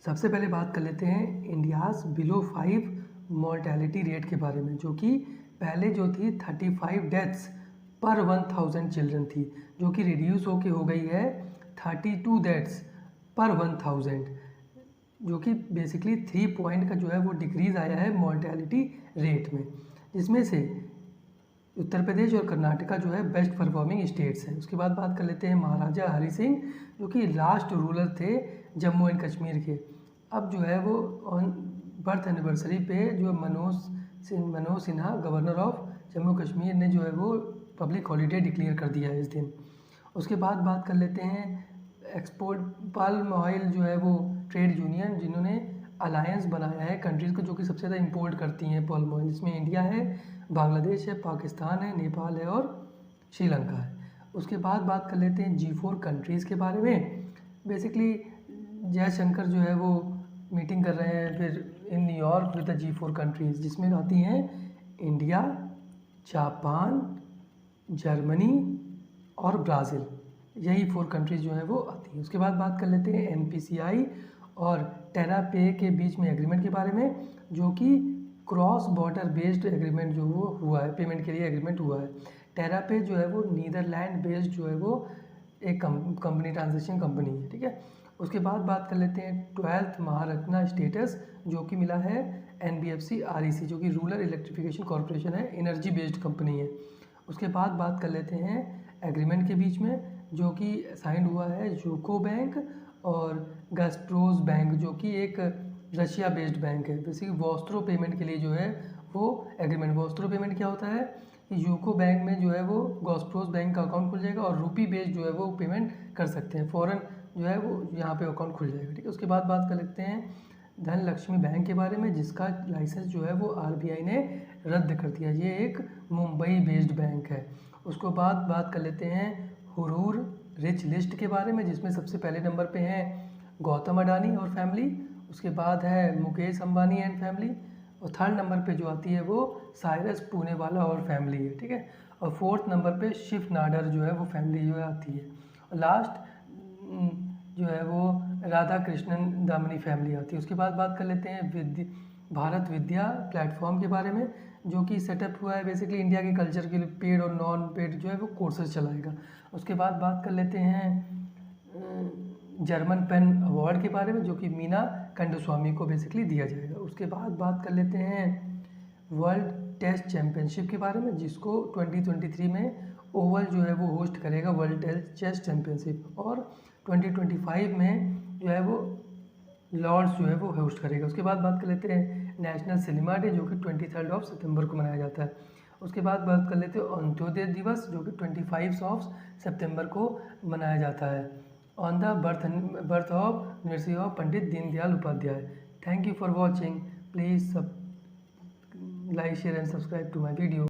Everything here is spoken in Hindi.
सबसे पहले बात कर लेते हैं इंडियाज़ बिलो 5 मॉर्टेलिटी रेट के बारे में, जो कि पहले जो थी 35 डेथ्स पर 1000 चिल्ड्रन थी, जो कि रिड्यूस होके हो गई है 32 डेथ्स पर 1000, जो कि बेसिकली 3 पॉइंट का जो है वो डिक्रीज़ आया है मॉर्टेलिटी रेट में, जिसमें से उत्तर प्रदेश और कर्नाटका जो है बेस्ट परफॉर्मिंग स्टेट्स हैं। उसके बाद बात कर लेते हैं महाराजा हरि सिंह, जो कि लास्ट रूलर थे जम्मू एंड कश्मीर के। अब जो है वो ऑन बर्थ एनिवर्सरी पे जो मनोज सिन्हा गवर्नर ऑफ जम्मू कश्मीर ने जो है वो पब्लिक हॉलीडे डिक्लेयर कर दिया है इस दिन। उसके बाद बात कर लेते हैं एक्सपोर्ट पाल्म ऑयल जो है वो ट्रेड यूनियन, जिन्होंने अलायंस बनाया है कंट्रीज़ को जो कि सबसे ज़्यादा इंपोर्ट करती हैं पाल्म ऑयल, जिसमें इंडिया है, बांग्लादेश है, पाकिस्तान है, नेपाल है और श्रीलंका है। उसके बाद बात कर लेते हैं G4 कंट्रीज़ के बारे में। बेसिकली जयशंकर जो है वो मीटिंग कर रहे हैं फिर in New York with the G4 countries, जिसमें आती हैं इंडिया, जापान, जर्मनी और ब्राज़ील। यही 4 कंट्रीज़ जो है वो आती हैं। उसके बाद बात कर लेते हैं NPCI और टेरापे के बीच में एग्रीमेंट के बारे में, जो कि क्रॉस बॉर्डर बेस्ड एग्रीमेंट जो वो हुआ है, पेमेंट के लिए एग्रीमेंट हुआ है। टेरापे जो है वो नीदरलैंड बेस्ड जो है वो एक कंपनी, ट्रांजेक्शन कंपनी है, ठीक है। उसके बाद बात कर लेते हैं 12th महारत्ना स्टेटस, जो कि मिला है NBFC REC, जो कि रूरल इलेक्ट्रिफिकेशन कॉरपोरेशन है, एनर्जी बेस्ड कंपनी है। उसके बाद बात कर लेते हैं एग्रीमेंट के बीच में, जो कि साइन हुआ है यूको बैंक और गैस्ट्रोस बैंक, जो कि एक रशिया बेस्ड बैंक है। बेसिकली वॉस्ट्रो पेमेंट के लिए जो है वो एग्रीमेंट। वॉस्ट्रो पेमेंट क्या होता है कि यूको बैंक में जो है वो गॉस्ट्रोस बैंक का अकाउंट खुल जाएगा और रूपी बेस्ड जो है वो पेमेंट कर सकते हैं, फ़ौरन जो है वो यहाँ पे अकाउंट खुल जाएगा, ठीक है। उसके बाद बात कर लेते हैं धनलक्ष्मी बैंक के बारे में, जिसका लाइसेंस जो है वो RBI ने रद्द कर दिया। ये एक मुंबई बेस्ड बैंक है। उसके बाद बात कर लेते हैं हुरूर रिच लिस्ट के बारे में, जिसमें सबसे पहले नंबर पे हैं गौतम अडानी और फैमिली। उसके बाद है मुकेश अंबानी एंड फैमिली, और 3rd नंबर पे जो आती है वो साइरस पूनेवाला और फैमिली है, ठीक है। और 4th नंबर पे शिव नाडर जो है वो फैमिली जो है आती है। और लास्ट जो है वो राधा कृष्णन दामनी फैमिली आती है। उसके बाद बात कर लेते हैं भारत विद्या प्लेटफॉर्म के बारे में, जो कि सेटअप हुआ है बेसिकली इंडिया के कल्चर के लिए, पेड और नॉन पेड जो है वो कोर्सेज चलाएगा। उसके बाद बात कर लेते हैं जर्मन पेन अवार्ड के बारे में, जो कि मीना कंडुस्वामी को बेसिकली दिया जाएगा। उसके बाद बात कर लेते हैं वर्ल्ड टेस्ट चैम्पियनशिप के बारे में, जिसको 2023 में ओवल जो है वो होस्ट करेगा वर्ल्ड टेस्ट चेस चैम्पियनशिप, और 2025 में जो है वो लॉर्ड्स जो है वो होस्ट करेगा। उसके बाद बात कर लेते हैं नेशनल सिनेमा डे, जो कि 23 सितंबर को मनाया जाता है। उसके बाद बात कर लेते हैं अंत्योदय दिवस, जो कि 25 सितंबर को मनाया जाता है, on the birth of university of Pandit Deendayal Upadhyay. Thank you for watching. Please like, share and subscribe to my video.